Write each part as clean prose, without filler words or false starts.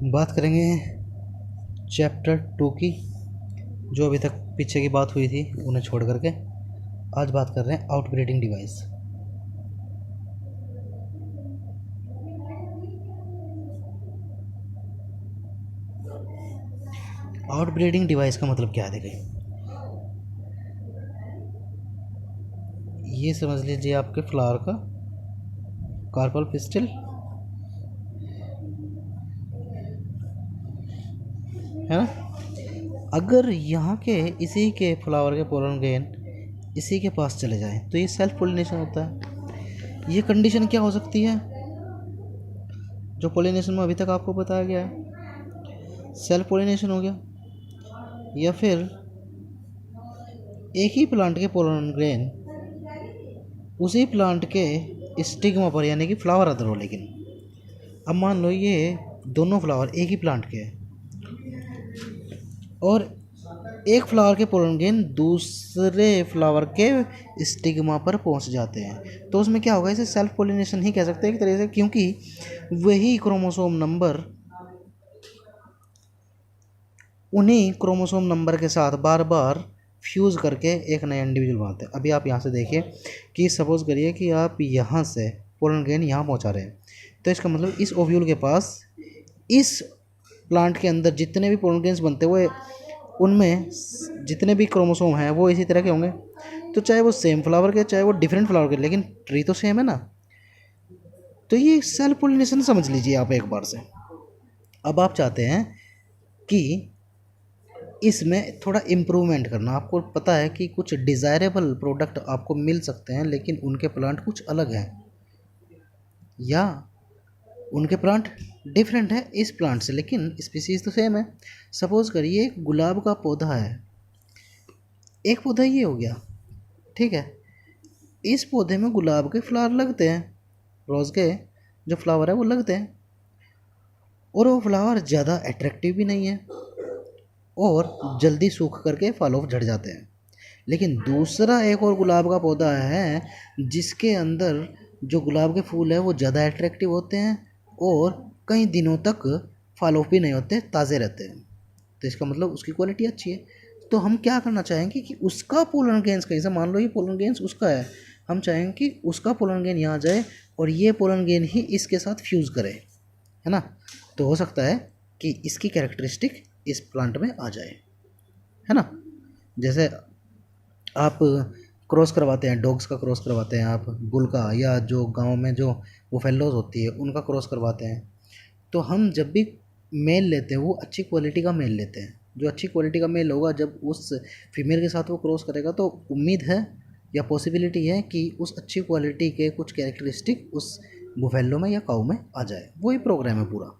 बात करेंगे चैप्टर 2 की, जो अभी तक पीछे की बात हुई थी उन्हें छोड़ करके। आज बात कर रहे हैं आउटब्रीडिंग डिवाइस। आउटब्रीडिंग डिवाइस का मतलब क्या है? देखिए, ये समझ लीजिए आपके फ्लावर का कार्पल पिस्टल है ना। अगर यहाँ के इसी के फ्लावर के पोलन ग्रेन इसी के पास चले जाएं तो ये सेल्फ पोलिनेशन होता है। ये कंडीशन क्या हो सकती है जो पोलिनेशन में अभी तक आपको बताया गया है? सेल्फ पोलिनेशन हो गया, या फिर एक ही प्लांट के पोलन ग्रेन उसी प्लांट के स्टिग्मा पर यानी कि फ्लावर अदर हो। लेकिन अब मान लो ये दोनों फ्लावर एक ही प्लांट के हैं और एक फ्लावर के पोलन ग्रेन दूसरे फ्लावर के स्टिग्मा पर पहुंच जाते हैं, तो उसमें क्या होगा? इसे सेल्फ पोलिनेशन ही कह सकते हैं एक तरह से, क्योंकि वही क्रोमोसोम नंबर उन्हीं क्रोमोसोम नंबर के साथ बार बार फ्यूज़ करके एक नया इंडिविजुअल बनाते हैं। अभी आप यहाँ से देखिए कि सपोज़ करिए कि आप यहाँ से पोलन ग्रेन यहाँ पहुँचा रहे हैं, तो इसका मतलब इस ओव्यूल के पास इस प्लांट के अंदर जितने भी पोलन ग्रेन्स बनते हुए उनमें जितने भी क्रोमोसोम हैं वो इसी तरह के होंगे। तो चाहे वो सेम फ्लावर के चाहे वो डिफरेंट फ्लावर के, लेकिन ट्री तो सेम है ना। तो ये सेल्फ पोलिनेशन समझ लीजिए आप एक बार से। अब आप चाहते हैं कि इसमें थोड़ा इम्प्रूवमेंट करना। आपको पता है कि कुछ डिज़ायरेबल प्रोडक्ट आपको मिल सकते हैं, लेकिन उनके प्लांट कुछ अलग हैं या उनके प्लांट डिफरेंट है इस प्लांट से, लेकिन स्पीसीज तो सेम है। सपोज़ करिए एक गुलाब का पौधा है, एक पौधा ये हो गया, ठीक है। इस पौधे में गुलाब के फ्लावर लगते हैं, रोज़ के जो फ्लावर है वो लगते हैं, और वो फ्लावर ज़्यादा अट्रैक्टिव भी नहीं है और जल्दी सूख करके फॉल ऑफ झड़ जाते हैं। लेकिन दूसरा एक और गुलाब का पौधा है जिसके अंदर जो गुलाब के फूल है वो ज़्यादा अट्रैक्टिव होते हैं और कई दिनों तक फॉल ऑफ भी नहीं होते, ताज़े रहते हैं। तो इसका मतलब उसकी क्वालिटी अच्छी है। तो हम क्या करना चाहेंगे कि उसका पोलन ग्रेन्स कहीं से, मान लो ये पोलन ग्रेन्स उसका है, हम चाहेंगे कि उसका पोलन ग्रेन यहाँ जाए और ये पोलन ग्रेन ही इसके साथ फ्यूज़ करे, है ना। तो हो सकता है कि इसकी कैरेक्टरिस्टिक इस प्लांट में आ जाए, है ना। जैसे आप क्रॉस करवाते हैं, डॉग्स का क्रॉस करवाते हैं आप बुल का, या जो गांव में जो बुफेलोज होती है उनका क्रॉस करवाते हैं। तो हम जब भी मेल लेते हैं वो अच्छी क्वालिटी का मेल लेते हैं। जो अच्छी क्वालिटी का मेल होगा जब उस फीमेल के साथ वो क्रॉस करेगा तो उम्मीद है या पॉसिबिलिटी है कि उस अच्छी क्वालिटी के कुछ कैरेक्टरिस्टिक उस बुफेलो में या काऊ में आ जाए। वही प्रोग्राम है पूरा।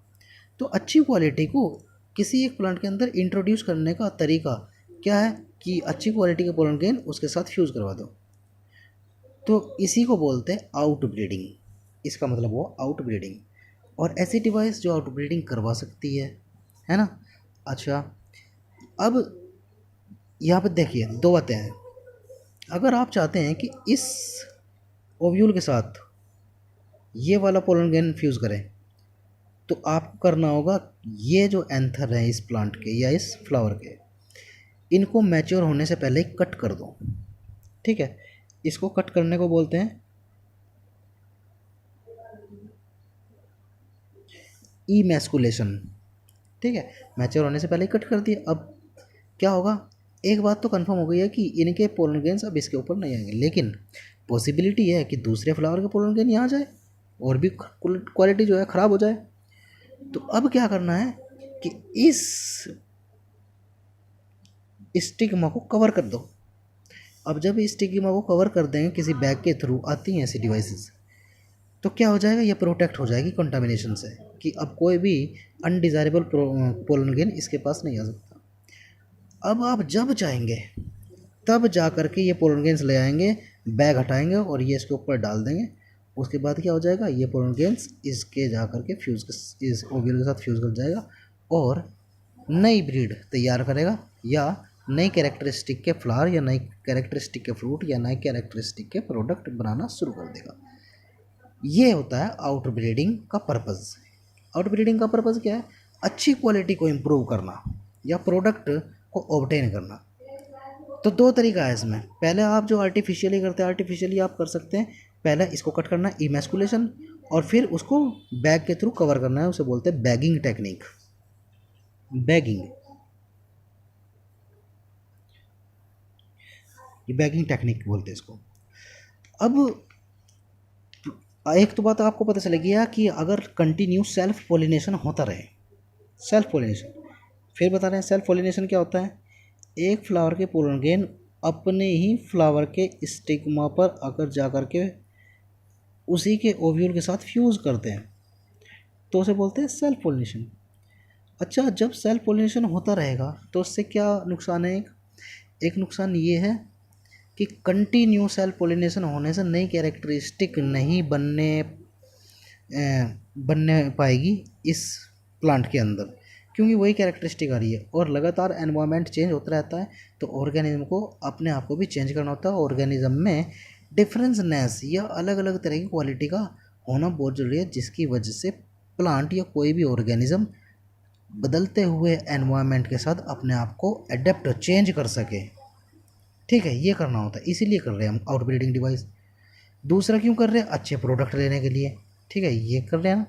तो अच्छी क्वालिटी को किसी एक प्लांट के अंदर इंट्रोड्यूस करने का तरीका क्या है कि अच्छी क्वालिटी के पोलन ग्रेन उसके साथ फ्यूज़ करवा दो। तो इसी को बोलते हैं आउट ब्रीडिंग। इसका मतलब वो आउट ब्रीडिंग, और ऐसी डिवाइस जो आउट ब्रीडिंग करवा सकती है ना। अच्छा, अब यहाँ पर देखिए दो बातें हैं। अगर आप चाहते हैं कि इस ओव्यूल के साथ ये वाला पोलन ग्रेन फ्यूज़ करें तो आपको करना होगा ये जो एंथर है इस प्लांट के या इस फ्लावर के, इनको मैच्योर होने से पहले ही कट कर दो, ठीक है। इसको कट करने को बोलते हैं ईमैस्कुलेशन, ठीक है। मैच्योर होने से पहले ही कट कर दिया। अब क्या होगा? एक बात तो कंफर्म हो गई है कि इनके पोलन ग्रेन्स अब इसके ऊपर नहीं आएंगे, लेकिन पॉसिबिलिटी है कि दूसरे फ्लावर के पोलन ग्रेन यहाँ जाए और भी क्वालिटी जो है ख़राब हो जाए। तो अब क्या करना है कि इस स्टिग्मा को कवर कर दो। अब जब इस स्टिग्मा को कवर कर देंगे किसी बैग के थ्रू, आती हैं ऐसी डिवाइसेस, तो क्या हो जाएगा? ये प्रोटेक्ट हो जाएगी कंटामिनेशन से कि अब कोई भी अनडिज़ायरेबल पोलन ग्रेन इसके पास नहीं आ सकता। अब आप जब चाहेंगे तब जा कर के ये पोलन ग्रेन्स ले आएंगे, बैग हटाएंगे और ये इसके ऊपर डाल देंगे। उसके बाद क्या हो जाएगा? ये पोलन ग्रेन्स इसके जा कर के फ्यूज़ इस ओव्यूल के साथ फ्यूज़ कर जाएगा और नई ब्रीड तैयार करेगा, या नई कैरेक्टरिस्टिक के फ्लावर या नई कैरेक्टरिस्टिक के फ्रूट या नई कैरेक्टरिस्टिक के प्रोडक्ट बनाना शुरू कर देगा। ये होता है आउट ब्रीडिंग का पर्पज़। आउट ब्रीडिंग का पर्पज़ क्या है? अच्छी क्वालिटी को इम्प्रूव करना या प्रोडक्ट को ऑब्टेन करना। तो दो तरीका है इसमें। पहले आप जो आर्टिफिशियली करते हैं, आर्टिफिशियली आप कर सकते हैं, पहले इसको कट करना इमैस्कुलेशन, और फिर उसको बैग के थ्रू कवर करना है, उसे बोलते हैं बैगिंग टेक्निक। बैगिंग, ये बैगिंग टेक्निक बोलते हैं इसको। अब एक तो बात आपको पता चलेगी कि अगर कंटिन्यू सेल्फ पोलिनेशन होता रहे, सेल्फ पोलिनेशन, फिर बता रहे हैं सेल्फ पोलिनेशन क्या होता है। एक फ्लावर के पोलन ग्रेन अपने ही फ्लावर के स्टिग्मा पर आकर जा कर के उसी के ओव्यूल के साथ फ्यूज़ करते हैं, तो उसे बोलते हैं सेल्फ पोलिनेशन। अच्छा, जब सेल्फ पोलिनेशन होता रहेगा तो उससे क्या नुकसान है? एक नुकसान ये है कि कंटिन्यू सेल्फ पोलिनेशन होने से नई कैरेक्टरिस्टिक नहीं बनने पाएगी इस प्लांट के अंदर, क्योंकि वही कैरेक्टरिस्टिक आ रही है और लगातार एनवायरनमेंट चेंज होता रहता है, तो ऑर्गेनिज्म को अपने आप को भी चेंज करना होता है। ऑर्गेनिज्म में डिफरेंसनेस या अलग अलग तरह की क्वालिटी का होना बहुत ज़रूरी है, जिसकी वजह से प्लांट या कोई भी ऑर्गेनिज्म बदलते हुए एनवायरनमेंट के साथ अपने आप को एडेप्ट चेंज कर सके। ठीक है, ये करना होता है, इसीलिए कर रहे हैं हम आउटब्रीडिंग डिवाइस। दूसरा क्यों कर रहे हैं? अच्छे प्रोडक्ट लेने के लिए। ठीक है, ये कर रहे हैं।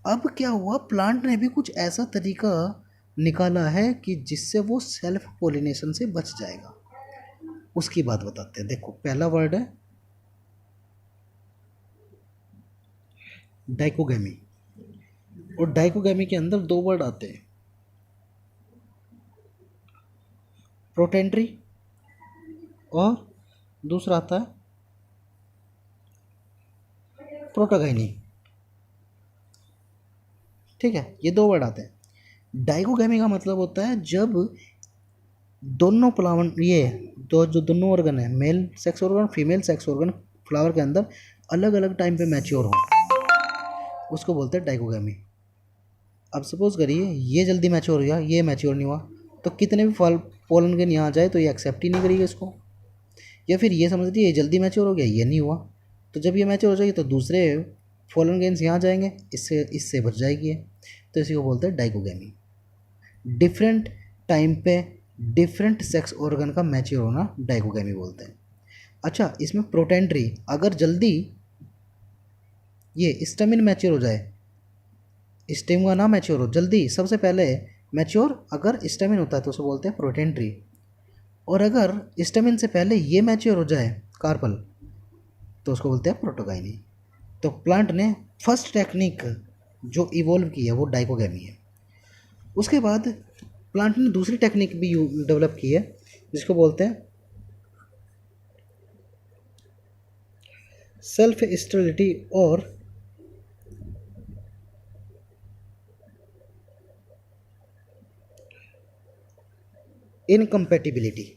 अब क्या हुआ, प्लांट ने भी कुछ ऐसा तरीका निकाला है कि जिससे वो सेल्फ पोलिनेशन से बच जाएगा। उसकी बात बताते हैं। देखो, पहला वर्ड है डाइकोगेमी, और डाइकोगेमी के अंदर दो वर्ड आते हैं, प्रोटेंट्री और दूसरा आता है प्रोटोगाइनी। ठीक है, ये दो वर्ड आते हैं। डाइकोगेमी का मतलब होता है जब दोनों फ्लावर, ये जो दोनों ऑर्गन है, male sex organ, female sex organ, flower के अंदर अलग अलग टाइम पे मैच्योर हो, उसको बोलते हैं डाइकोगेमी। अब सपोज करिए ये जल्दी मैच्योर हो गया, ये मैच्योर नहीं हुआ, तो कितने भी फल पोलन ग्रेन यहाँ आ जाए तो ये एक्सेप्ट ही नहीं करेगी इसको। या फिर ये समझ लीजिए ये जल्दी मैच्योर हो गया, ये नहीं हुआ, तो जब ये मैच्योर हो जाएगी तो दूसरे पोलन ग्रेन्स यहाँ जाएंगे, इससे बच जाएगी। तो इसी को बोलते हैं डाइकोगेमी। डिफरेंट टाइम पे डिफरेंट सेक्स ऑर्गन का मैच्योर होना डाइकोगेमी बोलते हैं। अच्छा, इसमें प्रोटेंट्री, अगर जल्दी ये स्टेमिन मैच्योर हो जाए, स्टेमिना ना मैच्योर हो जल्दी, सबसे पहले मैच्योर अगर स्टेमिन होता है तो उसे बोलते हैं प्रोटेंट्री, और अगर स्टेमिन से पहले ये मैच्योर हो जाए कार्पल, तो उसको बोलते हैं प्रोटोगाइनी। तो प्लांट ने फर्स्ट टेक्निक जो इवोल्व की है वो डाइकोगेमी है। उसके बाद प्लांट ने दूसरी टेक्निक भी डेवलप की है, जिसको बोलते हैं सेल्फ स्टेरिलिटी और इनकम्पैटिबिलिटी।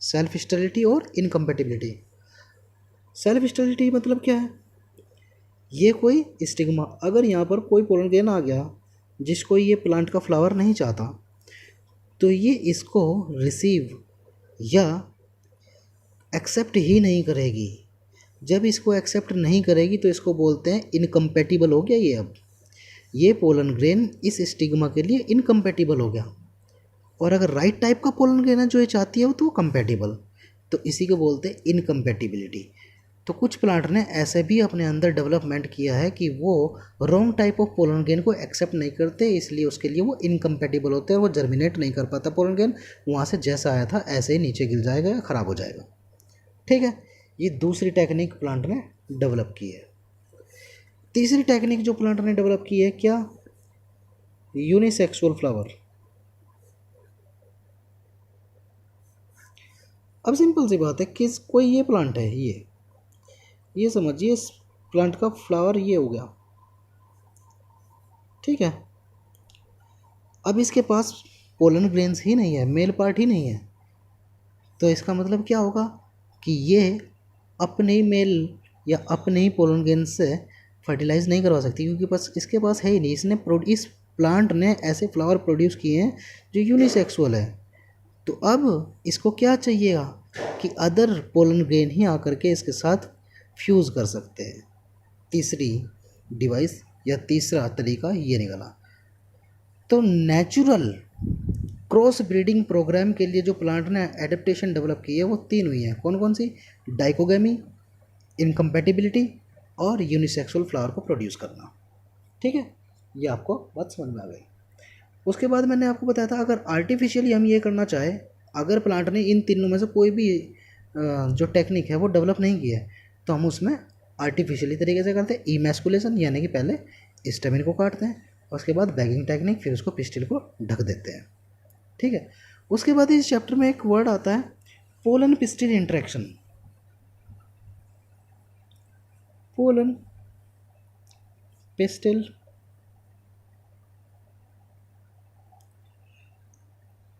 सेल्फ स्टेरिलिटी और इनकम्पैटिबिलिटी। सेल्फ स्टेरिलिटी मतलब क्या है? ये कोई स्टिग्मा, अगर यहाँ पर कोई पोलन ग्रेन आ गया जिसको ये प्लांट का फ्लावर नहीं चाहता, तो ये इसको रिसीव या एक्सेप्ट ही नहीं करेगी। जब इसको एक्सेप्ट नहीं करेगी तो इसको बोलते हैं इनकम्पैटिबल हो गया। ये अब ये पोलन ग्रेन इस स्टिग्मा के लिए इनकम्पैटिबल हो गया, और अगर राइट टाइप का पोलन ग्रेन है जो ये चाहती है तो कंपैटिबल, तो इसी को बोलते हैं इनकम्पैटिबिलिटी। तो कुछ प्लांट ने ऐसे भी अपने अंदर डेवलपमेंट किया है कि वो wrong type of pollen grain को एक्सेप्ट नहीं करते, इसलिए उसके लिए वो इनकम्पैटिबल होते हैं, वो जर्मिनेट नहीं कर पाता पोलन ग्रेन, वहाँ से जैसा आया था ऐसे ही नीचे गिर जाएगा या ख़राब हो जाएगा। ठीक है, ये दूसरी टेक्निक प्लांट ने डेवलप की है। तीसरी टेक्निक जो प्लांट ने डेवलप की है क्या? Unisexual flower. अब सिंपल सी बात है कि कोई ये प्लांट है, ये समझिए इस प्लांट का फ्लावर ये हो गया। ठीक है, अब इसके पास पोलन ग्रेन्स ही नहीं है, मेल पार्ट ही नहीं है, तो इसका मतलब क्या होगा कि ये अपने ही मेल या अपने ही पोलन ग्रेन्स से फर्टिलाइज नहीं करवा सकती, क्योंकि बस इसके पास है ही नहीं। इस प्लांट ने ऐसे फ्लावर प्रोड्यूस किए हैं जो यूनिसेक्सुअल है। तो अब इसको क्या चाहिएगा कि अदर पोलन ग्रेन ही आकर के इसके साथ फ्यूज़ कर सकते हैं। तीसरी डिवाइस या तीसरा तरीका ये निकला। तो नेचुरल क्रॉस ब्रीडिंग प्रोग्राम के लिए जो प्लांट ने एडेप्टेशन डेवलप की है वो 3 हुई हैं। कौन कौन सी? डाइकोगेमी, इनकम्पैटिबिलिटी और यूनिसेक्सुअल फ्लावर को प्रोड्यूस करना। ठीक है, ये आपको बात समझ में आ गई। उसके बाद मैंने आपको बताया था अगर आर्टिफिशियली हम ये करना चाहें, अगर प्लांट ने इन तीनों में से कोई भी जो टेक्निक है वो डेवलप नहीं की है, तो हम उसमें आर्टिफिशियली तरीके से करते हैं इमैस्कुलेशन, यानी कि पहले स्टेमिन को काटते हैं, उसके बाद बैगिंग टेक्निक, फिर उसको पिस्टिल को ढक देते हैं। ठीक है, उसके बाद इस चैप्टर में एक वर्ड आता है pollen pistil interaction. Pollen pistil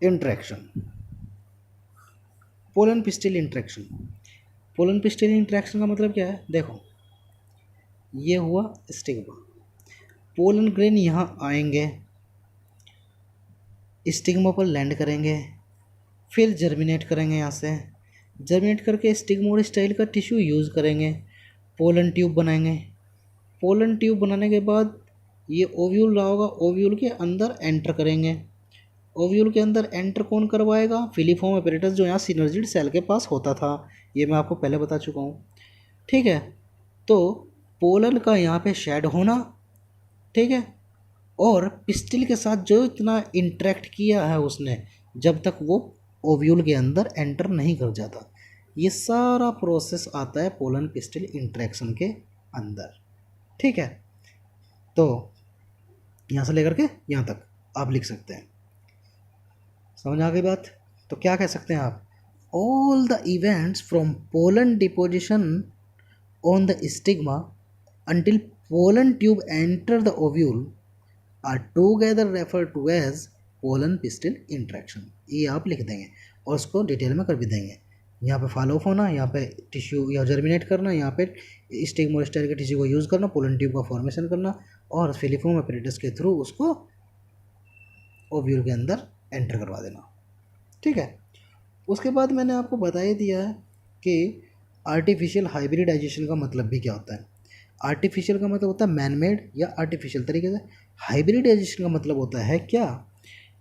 interaction. Pollen pistil interaction, pollen pistil interaction का मतलब क्या है? देखो, ये हुआ स्टिग्मा, पोलन ग्रेन यहाँ आएंगे, स्टिग्मा पर लैंड करेंगे, फिर जर्मिनेट करेंगे, यहाँ से जर्मिनेट करके स्टिग्मा और स्टाइल का टिश्यू यूज़ करेंगे, पोलन ट्यूब बनाएंगे। पोलन ट्यूब बनाने के बाद ये ओव्यूल रहा होगा, ओव्यूल के अंदर एंटर करेंगे। ओव्यूल के अंदर एंटर कौन करवाएगा? फिलीफॉर्म अपैरेटस, जो यहाँ सिनर्जिड सेल के पास होता था, ये मैं आपको पहले बता चुका हूँ। ठीक है, तो पोलन का यहाँ पे शेड होना, ठीक है, और पिस्टिल के साथ जो इतना इंटरेक्ट किया है उसने, जब तक वो ओव्यूल के अंदर एंटर नहीं कर जाता, ये सारा प्रोसेस आता है पोलन पिस्टिल इंटरेक्शन के अंदर। ठीक है, तो यहाँ से लेकर के यहाँ तक आप लिख सकते हैं। समझ आ गई बात? तो क्या कह सकते हैं आप? All the events from pollen deposition on the stigma until pollen tube enter the ovule are together referred to as pollen pistil interaction। ये आप लिख देंगे और उसको डिटेल में कर भी देंगे। यहाँ पे फॉलो ऑफ होना, यहाँ पे टिश्यू या जर्मिनेट करना, यहाँ पे स्टिग्मा और स्टाइल के टिश्यू को यूज़ करना, पोलन ट्यूब का फॉर्मेशन करना और फिलीफॉर्म अपैरेटस के थ्रू उसको ओव्यूल के अंदर एंटर करवा देना। ठीक है, उसके बाद मैंने आपको बता ही दिया है कि आर्टिफिशियल हाइब्रिडाइजेशन का मतलब भी क्या होता है। आर्टिफिशियल का मतलब होता है मैन मेड या आर्टिफिशियल तरीके से। हाइब्रिडाइजेशन का मतलब होता है क्या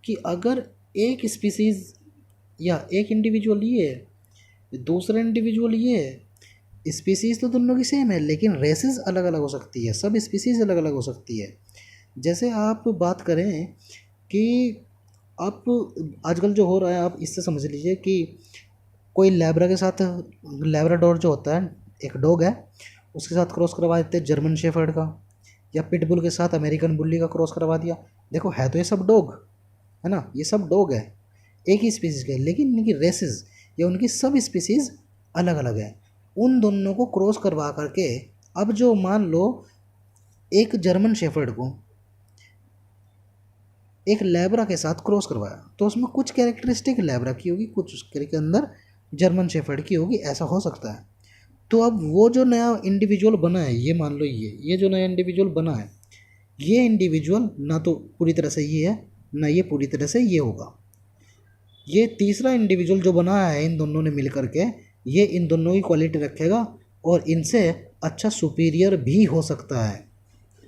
कि अगर एक स्पीसीज़ या एक इंडिविजुअल ये है, दूसरा इंडिविजुअल ये है, स्पीसीज़ तो दोनों की सेम है लेकिन रेसेस अलग अलग हो सकती है, सब स्पीसीज़ अलग अलग हो सकती है। जैसे आप बात करें कि आप आजकल जो हो रहा है, आप इससे समझ लीजिए कि कोई लैब्रा के साथ, लैब्राडोर जो होता है एक डॉग है, उसके साथ क्रॉस करवा देते हैं जर्मन शेफर्ड का, या पिटबुल के साथ अमेरिकन बुल्ली का क्रॉस करवा दिया। देखो, है तो ये सब डॉग है ना, ये सब डॉग है एक ही स्पीसीज़ के, लेकिन इनकी रेसेस या उनकी सब स्पीसीज़ अलग अलग है। उन दोनों को क्रॉस करवा करके, अब जो मान लो एक जर्मन शेफर्ड को एक लैब्रा के साथ क्रॉस करवाया, तो उसमें कुछ कैरेक्टरिस्टिक लैब्रा की होगी, कुछ उसके अंदर जर्मन शेफर्ड की होगी, ऐसा हो सकता है। तो अब वो जो नया इंडिविजुअल बना है, ये मान लो ये जो नया इंडिविजुअल बना है, ये इंडिविजुअल ना तो पूरी तरह से ये है, ना ये पूरी तरह से ये होगा। ये तीसरा इंडिविजुअल जो बना है इन दोनों ने मिल करके, ये इन दोनों की क्वालिटी रखेगा और इनसे अच्छा सुपीरियर भी हो सकता है।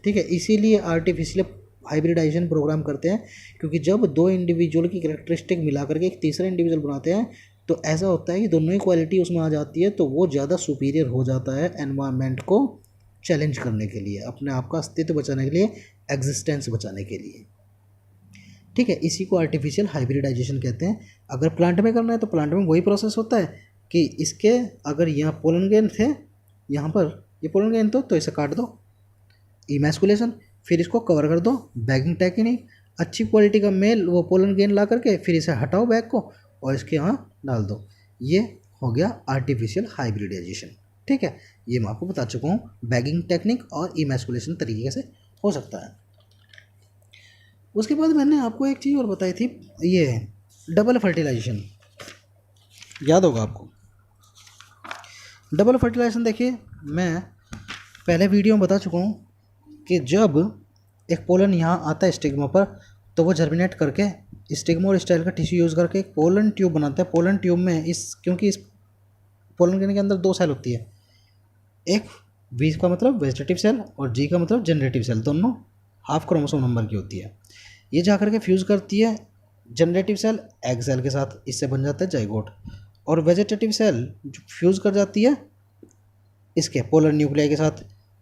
ठीक है, इसीलिए आर्टिफिशियल हाइब्रिडाइजेशन प्रोग्राम करते हैं, क्योंकि जब दो इंडिविजुअल की कैरेक्टरिस्टिक मिला करके एक तीसरा इंडिविजुअल बनाते हैं, तो ऐसा होता है कि दोनों ही क्वालिटी उसमें आ जाती है, तो वो ज़्यादा सुपीरियर हो जाता है एनवायरनमेंट को चैलेंज करने के लिए, अपने आप का अस्तित्व बचाने के लिए, एग्जिस्टेंस बचाने के लिए। ठीक है, इसी को आर्टिफिशियल हाइब्रिडाइजेशन कहते हैं। अगर प्लांट में करना है तो प्लांट में वही प्रोसेस होता है कि इसके अगर यहाँ पोलन ग्रेन थे, यहाँ पर ये पोलन ग्रेन तो इसे काट दो, इमैस्कुलेशन, फिर इसको कवर कर दो, बैगिंग टेक्निक, अच्छी क्वालिटी का मेल वो पोलन ग्रेन ला करके फिर इसे हटाओ बैग को और इसके यहाँ डाल दो। ये हो गया आर्टिफिशियल हाइब्रिडाइजेशन। ठीक है, ये मैं आपको बता चुका हूँ, बैगिंग टेक्निक और इमैस्कुलेशन तरीके से हो सकता है। उसके बाद मैंने आपको एक चीज़ और बताई थी, ये डबल फर्टिलाइजेशन, याद होगा आपको। डबल फर्टिलाइजेशन देखिए, मैं पहले वीडियो में बता चुका हूँ कि जब एक पोलन यहाँ आता है स्टिग्मा पर, तो वो जर्मिनेट करके स्टिग्मा और स्टाइल का टिश्यू यूज़ करके एक पोलन ट्यूब बनाता है। पोलन ट्यूब में क्योंकि इस पोलन ग्रेन के अंदर 2 सेल होती है, एक वी का मतलब वेजिटेटिव सेल और जी का मतलब जनरेटिव सेल, दोनों हाफ क्रोमोसोम नंबर की होती है। ये जा करके फ्यूज़ करती है जनरेटिव सेल एग सेल के साथ, इससे बन जाता है जाइगोट। और वेजिटेटिव सेल जो फ्यूज़ कर जाती है इसके पोलर न्यूक्लियाई के साथ,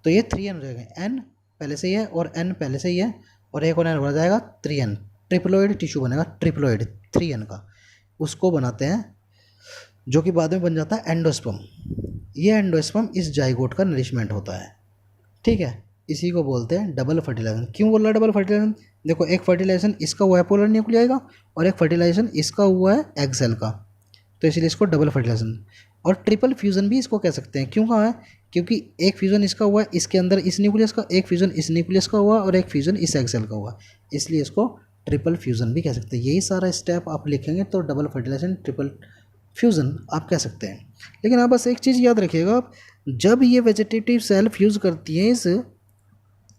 तो ये 3n रहेगा, n पहले से ही है और n पहले से ही है, और एक और n बढ़ जाएगा 3n, ट्रिप्लोइड टिश्यू बनेगा, ट्रिप्लोइड 3n का, उसको बनाते हैं जो कि बाद में बन जाता है एंडोस्पर्म। ये एंडोस्पर्म इस जाइगोट का नरिशमेंट होता है, ठीक है। इसी को बोलते हैं डबल फर्टिलाइजेशन। क्यों बोल रहा है डबल फर्टिलाइजेशन? देखो, एक फर्टिलाइजेशन इसका हुआ है पोलर न्यूक्लियाई का, और एक फर्टिलाइजेशन इसका हुआ है एग सेल का, तो इसलिए इसको डबल फर्टिलाइजेशन। और ट्रिपल फ्यूज़न भी इसको कह सकते हैं। क्यों कहा है? क्योंकि एक फ्यूज़न इसका हुआ है इसके अंदर इस न्यूक्लियस का, एक फ्यूज़न इस न्यूक्लियस का हुआ, और एक फ्यूज़न इस एग सेल का हुआ, इसलिए इसको ट्रिपल फ्यूज़न भी कह सकते हैं। यही सारा स्टेप आप लिखेंगे तो डबल फर्टिलाइजेशन, ट्रिपल फ्यूज़न आप कह सकते हैं। लेकिन आप बस एक चीज़ याद रखिएगा, जब ये वेजिटेटिव सेल फ्यूज़ करती है इस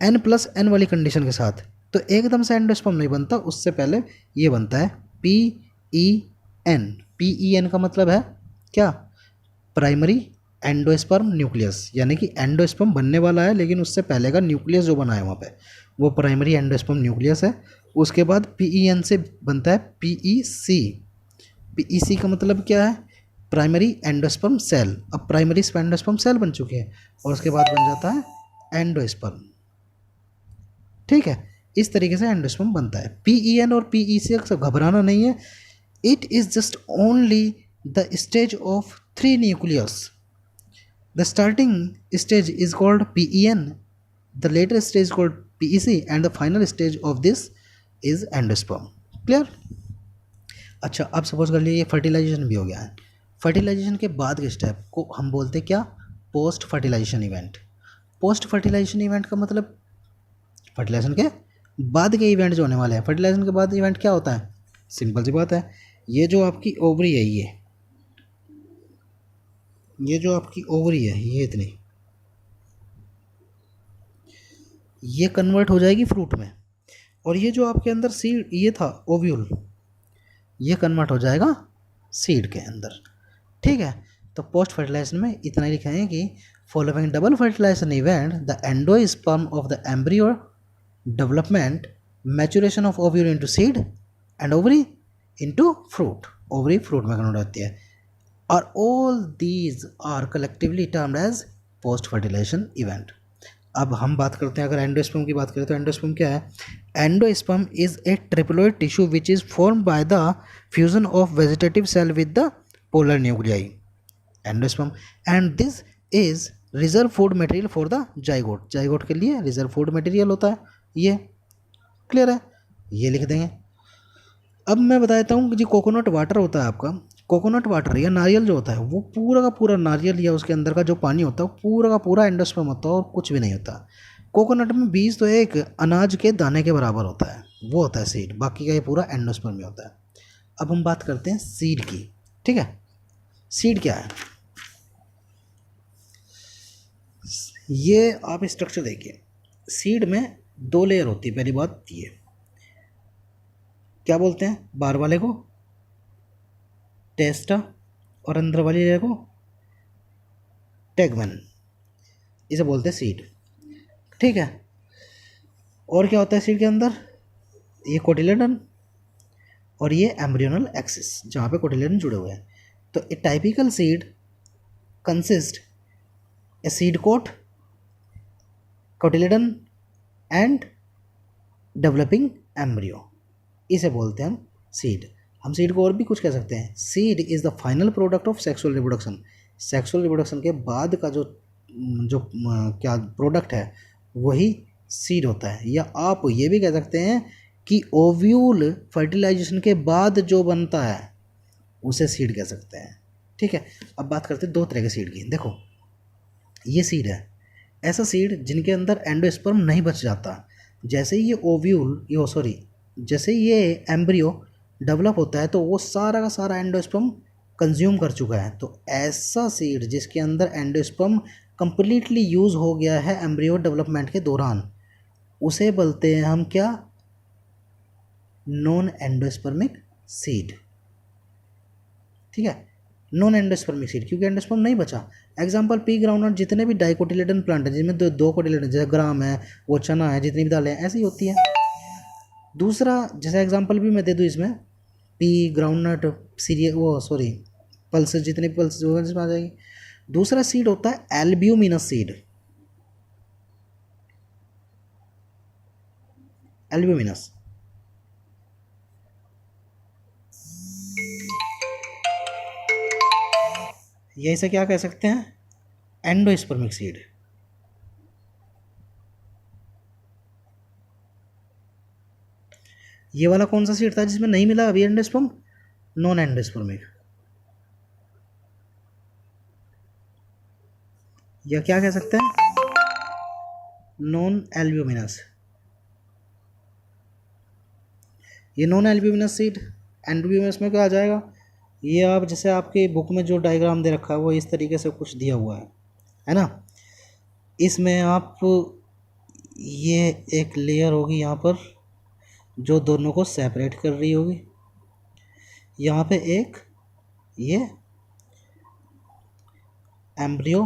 n+n वाली कंडीशन के साथ, तो एकदम से एंडोस्पर्म नहीं बनता, उससे पहले ये बनता है PEN। PEN का मतलब है क्या? प्राइमरी एंडोस्पर्म न्यूक्लियस, यानी कि एंडोस्पर्म बनने वाला है लेकिन उससे पहले का न्यूक्लियस जो बना है वहाँ पे वो प्राइमरी एंडोस्पर्म न्यूक्लियस है। उसके बाद PEN से बनता है PEC। PEC का मतलब क्या है? Primary endosperm cell. अब प्राइमरी एंडोस्पर्म सेल बन चुके हैं और उसके बाद बन जाता है एंडोस्पर्म, ठीक है। इस तरीके से एंडोस्पर्म बनता है। PEN और PEC से घबराना नहीं है, it is just only the stage of 3 nucleus. The starting stage is called PEN, the later stage called PEC, and the final stage of this is endosperm. Clear? अच्छा, अब suppose कर लिए ये फर्टिलाइजेशन भी हो गया है। फर्टिलाइजेशन के बाद के स्टेप को हम बोलते हैं क्या? Post fertilization event. Post fertilization event का मतलब फर्टिलाइजेशन के बाद के इवेंट जो होने वाले हैं। फर्टिलाइजेशन के बाद इवेंट क्या होता है? सिंपल सी बात है, ये जो आपकी ओवरी है, ये जो आपकी ओवरी है, ये इतनी, ये कन्वर्ट हो जाएगी फ्रूट में, और ये जो आपके अंदर सीड ये था ओव्यूल, ये कन्वर्ट हो जाएगा सीड के अंदर, ठीक है। तो पोस्ट फर्टिलाइजेशन में इतना ही लिखा है कि following double fertilization event the endosperm of the embryo development, maturation of ovule into seed and ovary into fruit, ovary fruit में कन्वर्ट होती है, और all these are collectively termed as post fertilization event. अब हम बात करते हैं, अगर एंडोस्पर्म की बात करें तो एंडोस्पर्म क्या है? Endosperm is a triploid tissue which is form by the fusion of vegetative cell with the polar nuclei, endosperm, and this is reserve food material for the zygote. Zygote के लिए reserve food material होता है ये। Clear है? ये लिख देंगे। अब मैं बता देता हूँ कि जो कोकोनट वाटर होता है आपका, कोकोनट वाटर या नारियल जो होता है, वो पूरा का पूरा नारियल या उसके अंदर का जो पानी होता है वो पूरा का पूरा एंडोस्पर्म होता है और कुछ भी नहीं होता। कोकोनट में बीज तो एक अनाज के दाने के बराबर होता है, वो होता है सीड, बाकी का ये पूरा एंडोस्पर्म में होता है। अब हम बात करते हैं सीड की, ठीक है। सीड क्या है? ये आप स्ट्रक्चर देखिए, सीड में 2 लेयर होती है। पहली बात ये क्या बोलते हैं? बाहर वाले को टेस्टा और अंदर वाली लेयर को टेगमेन, इसे बोलते हैं सीड, ठीक है। और क्या होता है सीड के अंदर? ये कोटिलेडन और ये एम्ब्रियोनल एक्सिस, जहाँ पे कोटिलेडन जुड़े हुए हैं। तो a typical seed consist a seed coat, cotyledon and developing embryo, इसे बोलते हैं हम सीड। हम सीड को और भी कुछ कह सकते हैं। Seed is the final product of sexual reproduction. Sexual reproduction के बाद का जो क्या प्रोडक्ट है वही सीड होता है। या आप ये भी कह सकते हैं कि ओव्यूल फर्टिलाइजेशन के बाद जो बनता है उसे सीड कह सकते हैं, ठीक है। अब बात करते हैं 2 तरह के सीड की। देखो, ये सीड है, ऐसा सीड जिनके अंदर एंडोस्पर्म नहीं बच जाता। जैसे ही ये ओव्यूल जैसे ही ये एम्ब्रियो डेवलप होता है तो वो सारा का सारा एंडोस्पर्म कंज्यूम कर चुका है। तो ऐसा सीड जिसके अंदर एंडोस्पर्म कंप्लीटली यूज़ हो गया है एम्ब्रियो डेवलपमेंट के दौरान, उसे बोलते हैं हम क्या? नॉन एंडोस्पर्मिक सीड, ठीक है। नॉन एंडोस्पर्मिक सीड, क्योंकि एंडोस्पर्म नहीं बचा। एग्जांपल पी ग्राउंडनट, जितने भी डाइकोटिलेडन प्लांट हैं जिनमें दो कोटिलेडन, जैसे ग्राम है, वो चना है, जितनी भी दालें हैं ऐसी होती हैं। दूसरा जैसा एग्जांपल भी मैं दे दूँ इसमें, पी ग्राउंडनट सीरियल वो सॉरी पल्सेस, जितने पल्सेस होगा जिसमें आ जाएगी। दूसरा सीड होता है एल्ब्यूमिनस सीड, एल्ब्यूमिनस। ये इसे क्या कह सकते हैं, एंडोस्पर्मिक सीड। ये वाला कौन सा सीड था जिसमें नहीं मिला अभी एंडोस्पर्म, नॉन एंडोस्पर्मिक, या क्या कह सकते हैं, नॉन एल्ब्यूमिनस। ये नॉन एल्ब्यूमिनस सीड। एल्ब्यूमिनस में क्या आ जाएगा, ये आप जैसे आपके बुक में जो डायग्राम दे रखा है वो इस तरीके से कुछ दिया हुआ है ना। इसमें आप ये एक लेयर होगी यहाँ पर जो दोनों को सेपरेट कर रही होगी, यहाँ पे एक ये एम्ब्रियो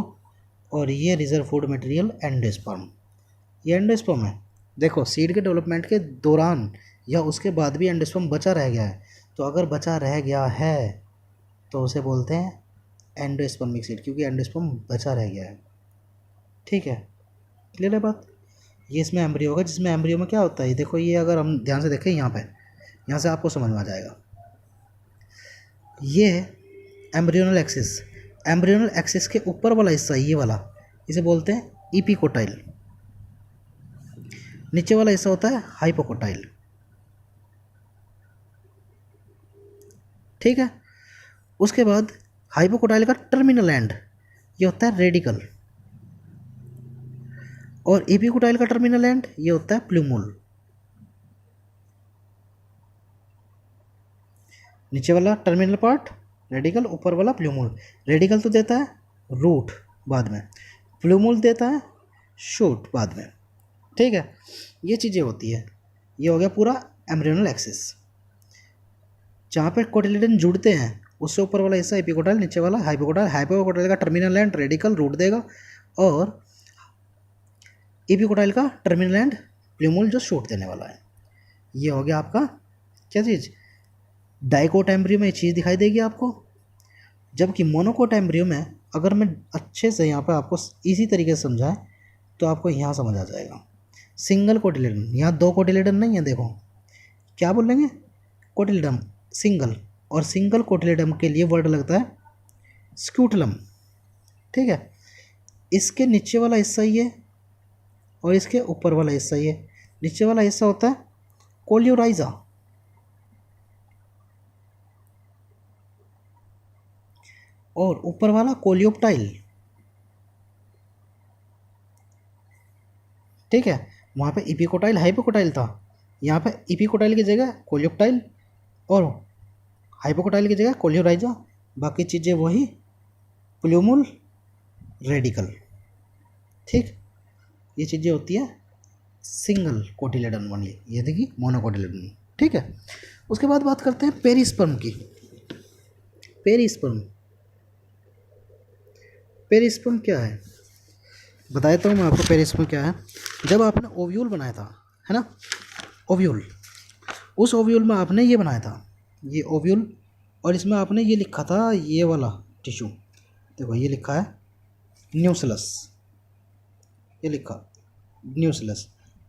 और ये रिजर्व फूड मटेरियल एंडोस्पर्म, ये एंडोस्पर्म है। देखो सीड के डेवलपमेंट के दौरान या उसके बाद भी एंडोस्पर्म बचा रह गया है, तो अगर बचा रह गया है तो उसे बोलते हैं एंडोस्पर्मिक सीड, क्योंकि एंडोस्पर्म बचा रह गया है। ठीक है, क्लियर है बात। ये इसमें एम्ब्रियो होगा, जिसमें एम्ब्रियो में क्या होता है, देखो ये अगर हम ध्यान से देखें यहाँ पे, यहाँ से आपको समझ में आ जाएगा। ये एम्ब्रियोनल एक्सिस, एम्ब्रियोनल एक्सिस के ऊपर वाला हिस्सा ये वाला, इसे बोलते हैं इपिकोटाइल। नीचे वाला हिस्सा होता है हाइपोकोटाइल। ठीक है, उसके बाद हाइपोकोटाइल का टर्मिनल एंड ये होता है रेडिकल, और एपिकोटाइल का टर्मिनल एंड ये होता है प्लूमूल। नीचे वाला टर्मिनल पार्ट रेडिकल, ऊपर वाला प्लूमूल। रेडिकल तो देता है रूट बाद में, प्लूमूल देता है शूट बाद में। ठीक है, ये चीज़ें होती है। ये हो गया पूरा एम्ब्रियोनल एक्सिस। जहाँ पे कोटिलेडन जुड़ते हैं उससे ऊपर वाला हिस्सा एपिकोटाइल, नीचे वाला हाइपोकोटाइल। हाइपोकोटाइल का टर्मिनल एंड रेडिकल रूट देगा, और एपिकोटाइल का टर्मिनल एंड प्लूमूल जो शूट देने वाला है। ये हो गया आपका क्या चीज़, डाइकोट एम्ब्रियो में ये चीज़ दिखाई देगी आपको। जबकि मोनोकोट एम्ब्रियो में अगर मैं अच्छे से यहाँ पर आपको इसी तरीके से समझाएं तो आपको यहाँ समझ आ जाएगा। सिंगल कोटिलेडन, यहाँ दो कोटिलेडन नहीं है, देखो क्या बोलेंगे, कोटिलेडन सिंगल, और सिंगल कोटिलेडन के लिए वर्ड लगता है स्क्यूटलम। ठीक है, इसके नीचे वाला हिस्सा ये और इसके ऊपर वाला हिस्सा ये। नीचे वाला हिस्सा होता है कोलियोराइजा, और ऊपर वाला कोलियोप्टाइल। ठीक है, वहाँ पे इपिकोटाइल हाइपोकोटाइल था, यहाँ पे इपिकोटाइल की जगह कोलियोप्टाइल और हाइपोकोटाइल की जगह कोलियोराइजा, बाकी चीज़ें वही प्लूमूल रेडिकल। ठीक, ये चीज़ें होती है सिंगल कोटिलेडन वाली, ये देखिए मोनोकोटिलेडन। ठीक है, उसके बाद बात करते हैं पेरिस्पर्म की। पेरिस्पर्म, पेरिस्पर्म क्या है बताया तो मैं आपको। पेरिस्पर्म क्या है, जब आपने ओव्यूल बनाया था, है ना, ओव्यूल, उस ओव्यूल में आपने ये बनाया था, ये ओव्यूल, और इसमें आपने ये लिखा था, ये वाला टिश्यू देखो ये लिखा है न्यूक्लियस, ये लिखा न्यूक्लियस।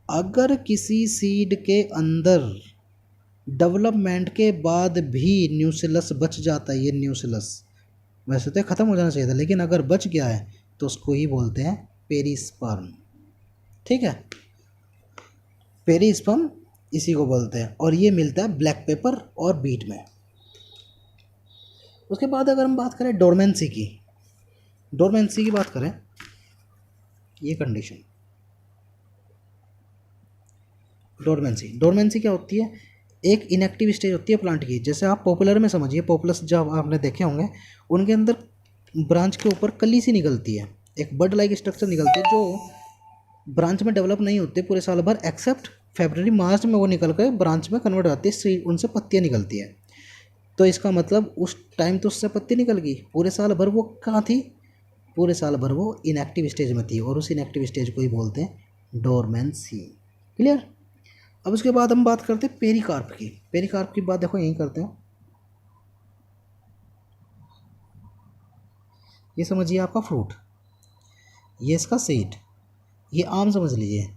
अगर किसी सीड के अंदर डेवलपमेंट के बाद भी न्यूक्लियस बच जाता है, ये न्यूक्लियस वैसे तो ख़त्म हो जाना चाहिए था, लेकिन अगर बच गया है तो उसको ही बोलते हैं पेरिस्पर्म। ठीक है, पेरिस्पर्म इसी को बोलते हैं, और ये मिलता है ब्लैक पेपर और बीट में। उसके बाद अगर हम बात करें डोरमेंसी की, डोरमेंसी की बात करें, ये कंडीशन डोरमेंसी, डोरमेंसी क्या होती है, एक इनएक्टिव स्टेज होती है प्लांट की। जैसे आप पॉपुलर में समझिए, पॉपुलस जब आपने देखे होंगे, उनके अंदर ब्रांच के ऊपर कली सी निकलती है, एक बड लाइक स्ट्रक्चर निकलती है जो ब्रांच में डेवलप नहीं होते पूरे साल भर, एक्सेप्ट फरवरी मार्च में वो निकल कर ब्रांच में कन्वर्ट हो जाती है, उनसे पत्तियाँ निकलती हैं। तो इसका मतलब उस टाइम तो उससे पत्ती निकल गई, पूरे साल भर वो कहाँ थी, पूरे साल भर वो इनएक्टिव स्टेज में थी, और उस इनएक्टिव स्टेज को ही बोलते हैं डोरमेंसी। क्लियर। अब उसके बाद हम बात करते हैं पेरिकार्प की। पेरिकार्प की बात देखो यहीं करते हैं। ये समझिए आपका फ्रूट, ये इसका सीड, ये आम समझ लीजिए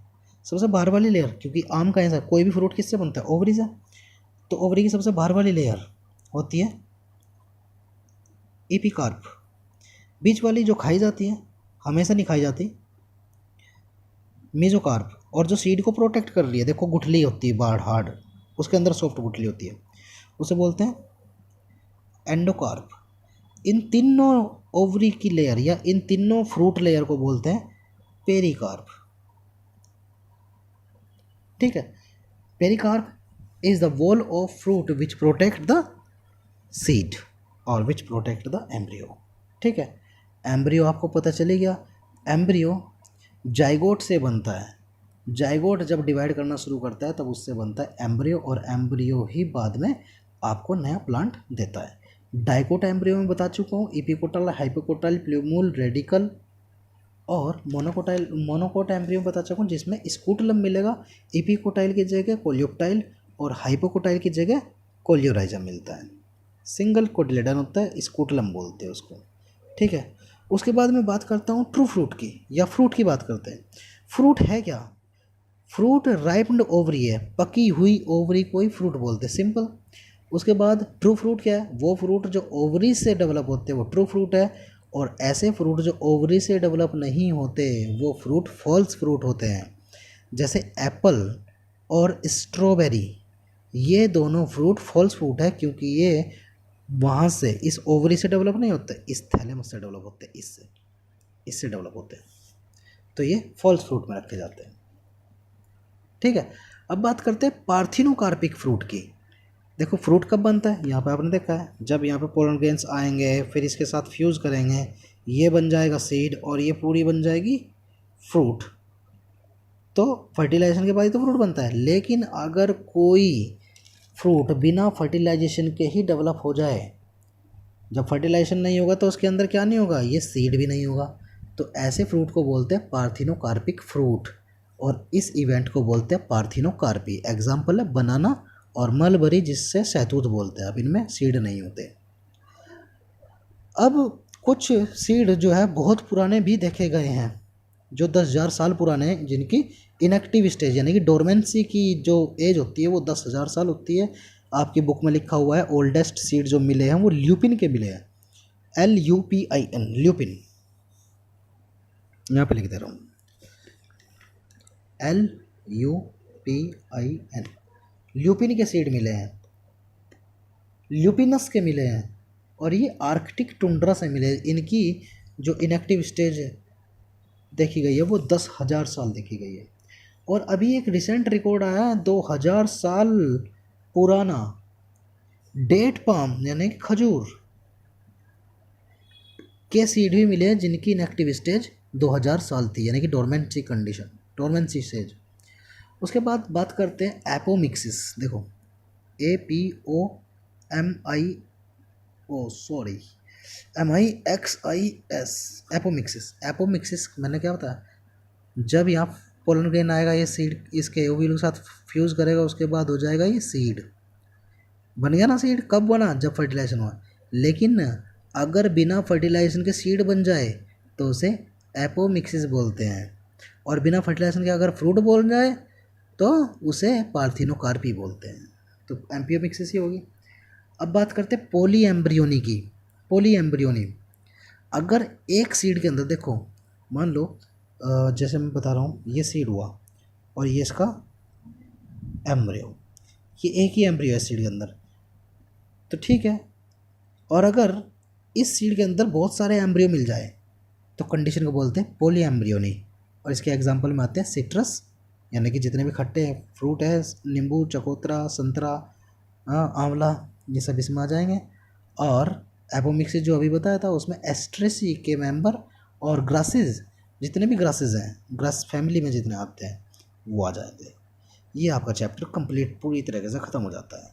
सबसे बाहर वाली लेयर, क्योंकि आम का ऐसा कोई भी फ्रूट किससे बनता है, ओवरी से। तो ओवरी की सबसे बाहर वाली लेयर होती है एपिकार्प। बीच वाली जो खाई जाती है, हमेशा नहीं खाई जाती, मेजोकार्प। और जो सीड को प्रोटेक्ट कर रही है, देखो गुठली होती है बाहर हार्ड, उसके अंदर सॉफ्ट गुठली होती है, उसे बोलते हैं एंडोकार्प। इन तीनों ओवरी की लेयर या इन तीनों फ्रूट लेयर को बोलते हैं पेरिकार्प। ठीक है। Pericarp is the wall of fruit which protect the seed और विच प्रोटेक्ट द एम्ब्रियो। ठीक है। एम्ब्रियो आपको पता चले गया। एम्ब्रियो जाइगोट से बनता है। जाइगोट जब डिवाइड करना शुरू करता है तब उससे बनता है एम्ब्रियो, और एम्ब्रियो ही बाद में आपको नया प्लांट देता है। डाइकोट एम्ब्रियो में बता चुका हूँ, इपिकोटल, हाइपोकोटल, प्लूमूल, रेडिकल और मोनोकोट एम्ब्रियो बता चुका हूँ, जिसमें स्कूटलम मिलेगा। इपिकोटाइल की जगह कोलियोप्टाइल और हाइपोकोटाइल की जगह कोलियोराइजम मिलता है। सिंगल कोटिलेडन होता है, स्कूटलम बोलते हैं उसको। ठीक है। उसके बाद मैं बात करता हूँ ट्रू फ्रूट की, या फ्रूट की बात करते हैं। फ्रूट है क्या? फ्रूट राइप्ड ओवरी है, पकी हुई ओवरी को ही फ्रूट बोलते हैं, सिंपल। उसके बाद ट्रू फ्रूट क्या है? वो फ्रूट जो ओवरी से डेवलप होते हैं वो ट्रू फ्रूट है, और ऐसे फ्रूट जो ओवरी से डेवलप नहीं होते वो फ्रूट फॉल्स फ्रूट होते हैं। जैसे एप्पल और स्ट्रॉबेरी, ये दोनों फ्रूट फॉल्स फ्रूट है, क्योंकि ये वहाँ से इस ओवरी से डेवलप नहीं होते, इस थैलेमस से डेवलप होते हैं, इससे डेवलप होते हैं, तो ये फॉल्स फ्रूट में रखे जाते हैं। ठीक है। अब बात करते हैं पार्थिनोकार्पिक फ्रूट की। देखो फ्रूट कब बनता है, यहाँ पे आपने देखा है, जब यहाँ पे पोलन ग्रेन्स आएंगे, फिर इसके साथ फ्यूज़ करेंगे, ये बन जाएगा सीड और ये पूरी बन जाएगी फ्रूट। तो फर्टिलाइजेशन के बाद ही तो फ्रूट बनता है। लेकिन अगर कोई फ्रूट बिना फर्टिलाइजेशन के ही डेवलप हो जाए, जब फर्टिलाइजेशन नहीं होगा तो उसके अंदर क्या नहीं होगा, ये सीड भी नहीं होगा, तो ऐसे फ्रूट को बोलते हैं पार्थिनोकार्पिक फ्रूट, और इस इवेंट को बोलते हैं पार्थिनोकार्पी। एग्जाम्पल है बनाना और मलबरी, जिससे शहतूत बोलते हैं। अब इनमें सीड नहीं होते। अब कुछ सीड जो है बहुत पुराने भी देखे गए हैं, जो 10,000 साल पुराने हैं, जिनकी इनएक्टिव स्टेज यानी कि डोरमेंसी की जो एज होती है वो 10,000 साल होती है। आपकी बुक में लिखा हुआ है ओल्डेस्ट सीड जो मिले हैं वो ल्यूपिन के मिले हैं, LUPIN, ल्यूपिन। यहाँ पे लिख दे रहा हूँ LUPIN, ल्यूपिन के सीड मिले हैं, ल्यूपिनस के मिले हैं, और ये आर्कटिक टुंड्रा से मिले। इनकी जो इनएक्टिव स्टेज देखी गई है वो 10,000 साल देखी गई है। और अभी एक रिसेंट रिकॉर्ड आया है 2,000 साल पुराना डेट पाम यानी कि खजूर के सीड भी मिले हैं, जिनकी इनएक्टिव स्टेज 2,000 साल थी, यानी कि डोरमेंसी कंडीशन, डोरमेंसी स्टेज। उसके बाद बात करते हैं एपोमिक्सिस। देखो MIXIS, एपोमिक्सिस। एपोमिक्सिस मैंने क्या बताया, जब यहाँ पोलन ग्रेन आएगा, ये सीड इसके ओव्यूल के साथ फ्यूज़ करेगा, उसके बाद हो जाएगा ये सीड। बन गया ना सीड, कब बना, जब फर्टिलाइजेशन हुआ। लेकिन अगर बिना फर्टिलाइजेशन के सीड बन जाए तो उसे एपोमिक्सिस बोलते हैं, और बिना फर्टिलाइजेशन के अगर फ्रूट बन जाए तो उसे पार्थिनोकार्पी बोलते हैं। तो एम्पियोमिक्सिस ही होगी। अब बात करते हैं पोली एम्ब्रियोनी की। पोली एम्ब्रियोनी, अगर एक सीड के अंदर देखो, मान लो जैसे मैं बता रहा हूँ, ये सीड हुआ और ये इसका एम्ब्रियो, ये एक ही एम्ब्रियो है सीड के अंदर, तो ठीक है। और अगर इस सीड के अंदर बहुत सारे एम्ब्रियो मिल जाए तो कंडीशन को बोलते हैं पोली एम्ब्रियोनी। और इसके एग्जांपल में आते हैं सिट्रस, यानी कि जितने भी खट्टे फ्रूट है, नींबू, चकोतरा, संतरा, आंवला, ये सब इसमें आ जाएंगे। और एपोमिक्सिस जो अभी बताया था उसमें एस्ट्रेसी के मेंबर और ग्रासेस, जितने भी ग्रासेस हैं, ग्रास फैमिली में जितने आते हैं वो आ जाएंगे। ये आपका चैप्टर कंप्लीट पूरी तरीके से ख़त्म हो जाता है।